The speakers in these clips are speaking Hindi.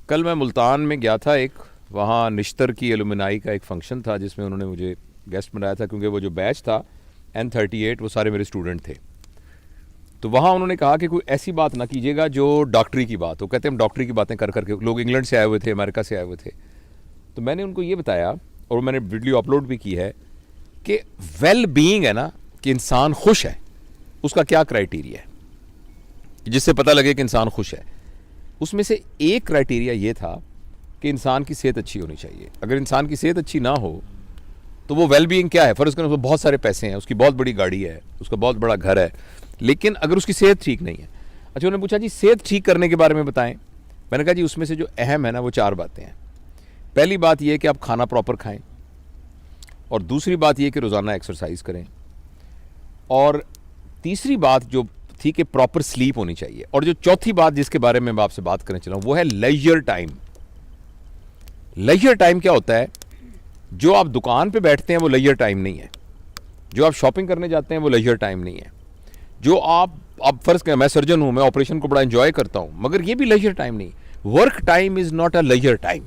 कल मैं मुल्तान में गया था, एक वहाँ निश्तर की एलुमनाई का एक फंक्शन था जिसमें उन्होंने मुझे गेस्ट बनाया था, क्योंकि वो जो बैच था N38 वो सारे मेरे स्टूडेंट थे। तो वहाँ उन्होंने कहा कि कोई ऐसी बात ना कीजिएगा जो डॉक्टरी की बात हो। कहते हम डॉक्टरी की बातें कर करके, लोग इंग्लैंड से आए हुए थे, अमेरिका से आए हुए थे। तो मैंने उनको ये बताया और मैंने वीडियो अपलोड भी की है कि वेल बीइंग है ना, कि इंसान खुश है, उसका क्या क्राइटेरिया है जिससे पता लगे कि इंसान खुश है। उसमें से एक क्राइटेरिया ये था कि इंसान की सेहत अच्छी होनी चाहिए। अगर इंसान की सेहत अच्छी ना हो तो वो वेल बीइंग क्या है, फर्ज करें उसको बहुत सारे पैसे हैं, उसकी बहुत बड़ी गाड़ी है, उसका बहुत बड़ा घर है, लेकिन अगर उसकी सेहत ठीक नहीं है। अच्छा, उन्होंने पूछा जी सेहत ठीक करने के बारे में बताएं। मैंने कहा जी उसमें से जो अहम है ना वो 4 बातें हैं। पहली बात यह है कि आप खाना प्रॉपर खाएं, और दूसरी बात यह कि रोज़ाना एक्सरसाइज करें, और तीसरी बात जो थी कि प्रॉपर स्लीप होनी चाहिए, और जो चौथी बात जिसके बारे में मैं आपसे बात करने चला हूं वो है लेजर टाइम। लेजर टाइम क्या होता है? जो आप दुकान पे बैठते हैं वो लेजर टाइम नहीं है, जो आप शॉपिंग करने जाते हैं वो लेजर टाइम नहीं है, जो आप फर्ज करें मैं सर्जन हूं, मैं ऑपरेशन को बड़ा एंजॉय करता हूं, मगर ये भी लेजर टाइम नहीं। Work time is not a leisure time.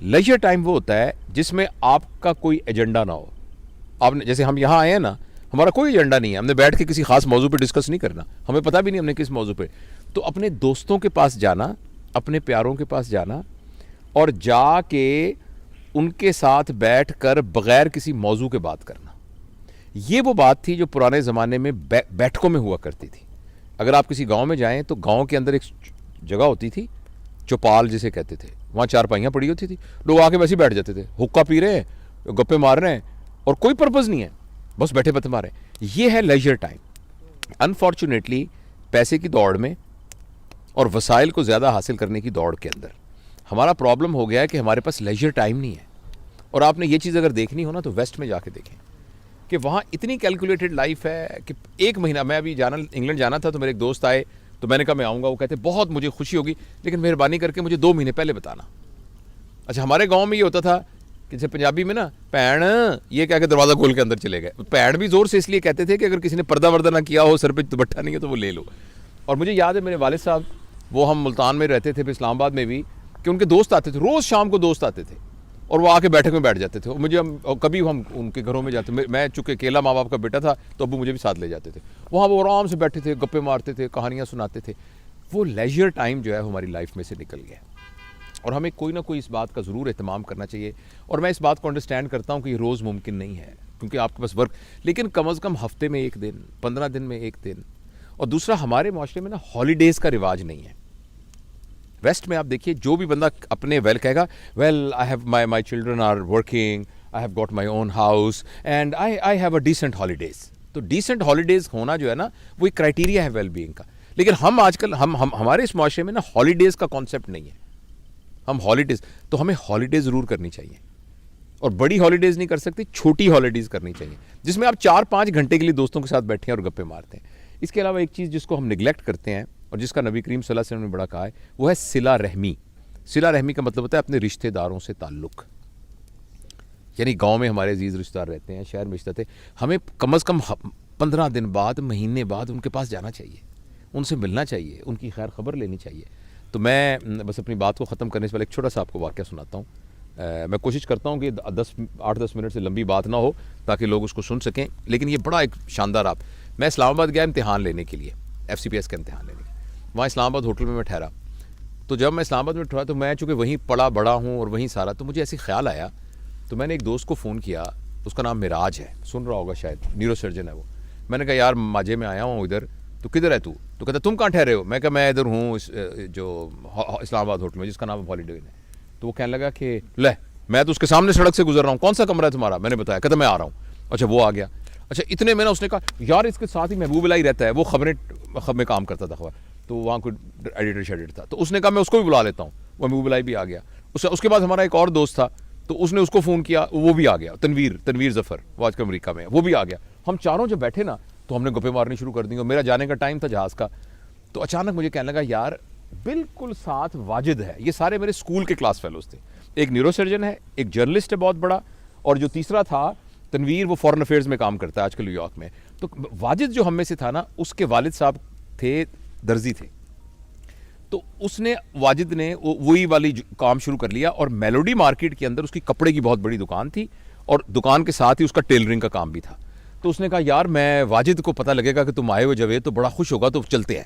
Leisure time वो होता है जिसमें आपका कोई एजेंडा ना हो। आपने जैसे हम यहाँ आए हैं ना, हमारा कोई एजेंडा नहीं है, हमने बैठ के किसी खास मौजू पे डिस्कस नहीं करना, हमें पता भी नहीं हमने किस मौजू पे। तो अपने दोस्तों के पास जाना, अपने प्यारों के पास जाना और जाके उनके साथ बैठकर बगैर किसी मौजू के बात करना, ये वो बात थी जो पुराने ज़माने में बैठकों में हुआ करती थी। अगर आप किसी गांव में जाएं तो गांव के अंदर एक जगह होती थी, चौपाल जिसे कहते थे, वहाँ चारपाइयाँ पड़ी होती थी, लोग आके वैसे ही बैठ जाते थे, हुक्का पी रहे हैं, गप्पे मार रहे हैं, और कोई पर्पज़ नहीं है, बस बैठे बते मारे। ये है लेजर टाइम। अनफॉर्चुनेटली पैसे की दौड़ में और वसाइल को ज़्यादा हासिल करने की दौड़ के अंदर हमारा प्रॉब्लम हो गया है कि हमारे पास लेजर टाइम नहीं है। और आपने ये चीज़ अगर देखनी हो ना तो वेस्ट में जाके देखें कि वहाँ इतनी कैलकुलेटेड लाइफ है कि एक महीना, मैं अभी इंग्लैंड जाना था तो मेरे एक दोस्त आए, तो मैंने कहा मैं आऊँगा, वो कहते बहुत मुझे खुशी होगी लेकिन मेहरबानी करके मुझे 2 महीने पहले बताना। अच्छा, हमारे गाँव में ये होता था कि जैसे पंजाबी में ना पैण ये कह के दरवाज़ा खोल के अंदर चले गए। पैण भी ज़ोर से इसलिए कहते थे कि अगर किसी ने पर्दा वर्दा ना किया हो, सर पे दुपट्टा नहीं है तो वो ले लो। और मुझे याद है मेरे वालिद साहब, वो हम मुल्तान में रहते थे, फिर इस्लामाबाद में भी, कि उनके दोस्त आते थे, रोज़ शाम को दोस्त आते थे और वो आके बैठक में बैठ जाते थे। मुझे कभी हम उनके घरों में जाते, मैं चूँकि अकेला माँ बाप का बेटा था तो अबू मुझे भी साथ ले जाते थे। वहाँ वो आराम से बैठे थे, गप्पे मारते थे, कहानियाँ सुनाते थे। वो लेजर टाइम जो है हमारी लाइफ में से निकल गया, और हमें कोई ना कोई इस बात का ज़रूर एहतमाम करना चाहिए। और मैं इस बात को अंडरस्टैंड करता हूँ कि ये रोज़ मुमकिन नहीं है क्योंकि आपके पास वर्क, लेकिन कम अज़ कम हफ्ते में 1 दिन, 15 दिन में 1 दिन। और दूसरा, हमारे माशरे में ना हॉलीडेज़ का रिवाज नहीं है। वेस्ट में आप देखिए, जो भी बंदा अपने वेल कहेगा, well I have my children are working, I have got my own house and I have a decent holidays. तो डिसेंट हॉलीडेज़ होना जो है ना वो एक क्राइटेरिया है वेल बीइंग का। लेकिन हम आजकल हमारे इस माशरे में ना हॉलीडेज़ का कॉन्सेप्ट नहीं है। हम हॉलीडेज़, तो हमें हॉलीडेज़ ज़रूर करनी चाहिए, और बड़ी हॉलीडेज़ नहीं कर सकते, छोटी हॉलीडेज़ करनी चाहिए जिसमें आप 4-5 घंटे के लिए दोस्तों के साथ बैठे हैं और गप्पे मारते हैं। इसके अलावा एक चीज़ जिसको हम निगलेक्ट करते हैं और जिसका नबी करीम सल्लल्लाहु अलैहि वसल्लम ने बड़ा कहा है, वो है सिला रहमी। सिला रहमी का मतलब होता है अपने रिश्तेदारों से ताल्लुक़। यानी गांव में हमारे अजीज़ रिश्तेदार रहते हैं, शहर में रिश्ते थे, हमें कम अज़ कम 15 दिन बाद, महीने बाद उनके पास जाना चाहिए, उनसे मिलना चाहिए, उनकी खैर खबर लेनी चाहिए। तो मैं बस अपनी बात को ख़त्म करने से पहले एक छोटा सा आपको वाक़या सुनाता हूँ। मैं कोशिश करता हूँ कि 8-10 मिनट से लंबी बात ना हो ताकि लोग उसको सुन सकें, लेकिन ये बड़ा एक शानदार मैं इस्लामाबाद गया इम्तिहान लेने के लिए, FCPS का इम्तिहान लेने के लिए। वहाँ इस्लामाबाद होटल में मैं ठहरा। तो जब मैं इस्लामाबाद में ठहरा तो मैं चूँकि वहीं पड़ा बड़ा हूँ और वहीं सारा, तो मुझे ऐसे ख्याल आया, तो मैंने एक दोस्त को फ़ोन किया, उसका नाम मिराज है, सुन रहा होगा शायद, न्यूरो सर्जन है वो। मैंने कहा यार माजे में आया हूँ इधर, तो किधर है तू? तो कहता तुम कहाँ ठहरे हो? मैं कहा मैं इधर हूँ जो इस्लामाबाद होटल में जिसका नाम हॉलीडे है। तो वो कहने लगा कि ले मैं तो उसके सामने सड़क से गुजर रहा हूँ, कौन सा कमरा है तुम्हारा? मैंने बताया, कहता मैं आ रहा हूँ। अच्छा, वो आ गया। अच्छा, इतने में ना उसने कहा यार इसके साथ ही महबूब इलाही रहता है, वो खबर में काम करता था, खबर तो वहाँ कोई एडिटर शेडिटर था, तो उसने कहा मैं उसको भी बुला लेता हूँ। वो महबूब इलाही भी आ गया। उसके बाद हमारा एक और दोस्त था, तो उसने उसको फ़ोन किया, वो भी आ गया, तनवीर ज़फ़र, वो आजकल अमेरिका में है, वो भी आ गया। हम चारों जब बैठे ना तो हमने गप्पे मारनी शुरू कर दी, और मेरा जाने का टाइम था जहाज़ का। तो अचानक मुझे कहने लगा यार बिल्कुल साथ वाजिद है, ये सारे मेरे स्कूल के क्लास फेलोज थे, एक न्यूरो सर्जन है, एक जर्नलिस्ट है बहुत बड़ा, और जो तीसरा था तनवीर, वो फॉरेन अफेयर्स में काम करता है आजकल न्यूयॉर्क में। तो वाजिद जो हम में से था ना, उसके वालिद साहब थे दर्जी थे। तो उसने वाजिद ने वही वाली काम शुरू कर लिया और मेलोडी मार्केट के अंदर उसकी कपड़े की बहुत बड़ी दुकान थी और दुकान के साथ ही उसका टेलरिंग का काम भी था। तो उसने कहा यार मैं वाजिद को पता लगेगा कि तुम आए हो जवेद तो बड़ा खुश होगा, तो चलते हैं।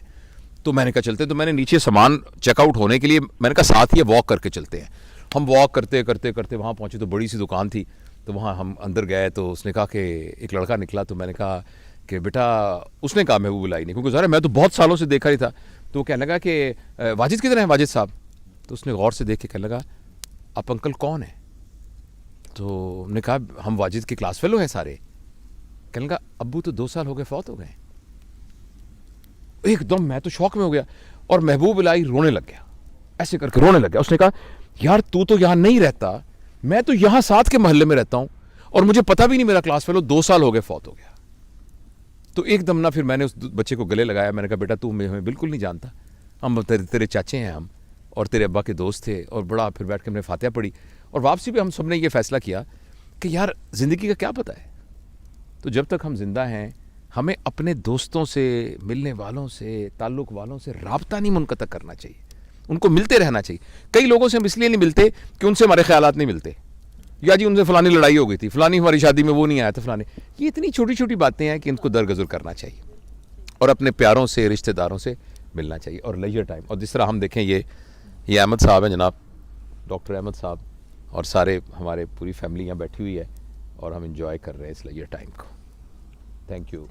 तो मैंने कहा चलते। तो मैंने नीचे सामान चेकआउट होने के लिए मैंने कहा साथ ही वॉक करके चलते हैं। हम वॉक करते करते करते वहाँ पहुँचे तो बड़ी सी दुकान थी। तो वहाँ हम अंदर गए तो उसने कहा कि एक लड़का निकला। तो मैंने कहा कि बेटा, उसने कहा महबूब इलाही ने, क्योंकि ज़रा मैं तो बहुत सालों से देखा ही था। तो वो कहने लगा कि वाजिद किधर है वाजिद साहब? तो उसने गौर से देख के कहने लगा आप अंकल कौन है? तो हमने कहा हम वाजिद के क्लास फेलो हैं सारे। कहने लगा अब्बू तो 2 साल हो गए फौत हो गए। एकदम मैं तो शौक में हो गया और महबूब इलाही रोने लग गया, ऐसे करके रोने लग गया। उसने कहा यार तू तो यहाँ नहीं रहता, मैं तो यहाँ साथ के मोहल्ले में रहता हूँ और मुझे पता भी नहीं मेरा क्लास फेलो 2 साल हो गए फौत हो गया। तो एकदम ना फिर मैंने उस बच्चे को गले लगाया। मैंने कहा बेटा तू हमें बिल्कुल नहीं जानता, हम तेरे चाचे हैं हम, और तेरे अब्बा के दोस्त थे। और बड़ा फिर बैठ के हमने फातिहा पढ़ी और वापसी पे हम सब ने ये फैसला किया कि यार ज़िंदगी का क्या पता है, तो जब तक हम जिंदा हैं हमें अपने दोस्तों से, मिलने वालों से, ताल्लुक़ वालों से राब्ता नहीं मुनक़ता करना चाहिए, उनको मिलते रहना चाहिए। कई लोगों से हम इसलिए नहीं मिलते कि उनसे हमारे ख्यालात नहीं मिलते, या जी उनसे फलानी लड़ाई हो गई थी, फलानी हमारी शादी में वो नहीं आया था, फलाने। ये इतनी छोटी छोटी बातें हैं कि इनको दरगुजर करना चाहिए और अपने प्यारों से, रिश्तेदारों से मिलना चाहिए और लेजर टाइम। और जिस तरह हम देखें ये अहमद साहब हैं जनाब, डॉक्टर अहमद साहब, और सारे हमारे पूरी फैमिली यहाँ बैठी हुई है और हम इंजॉय कर रहे हैं इस लेजर टाइम को। Thank you.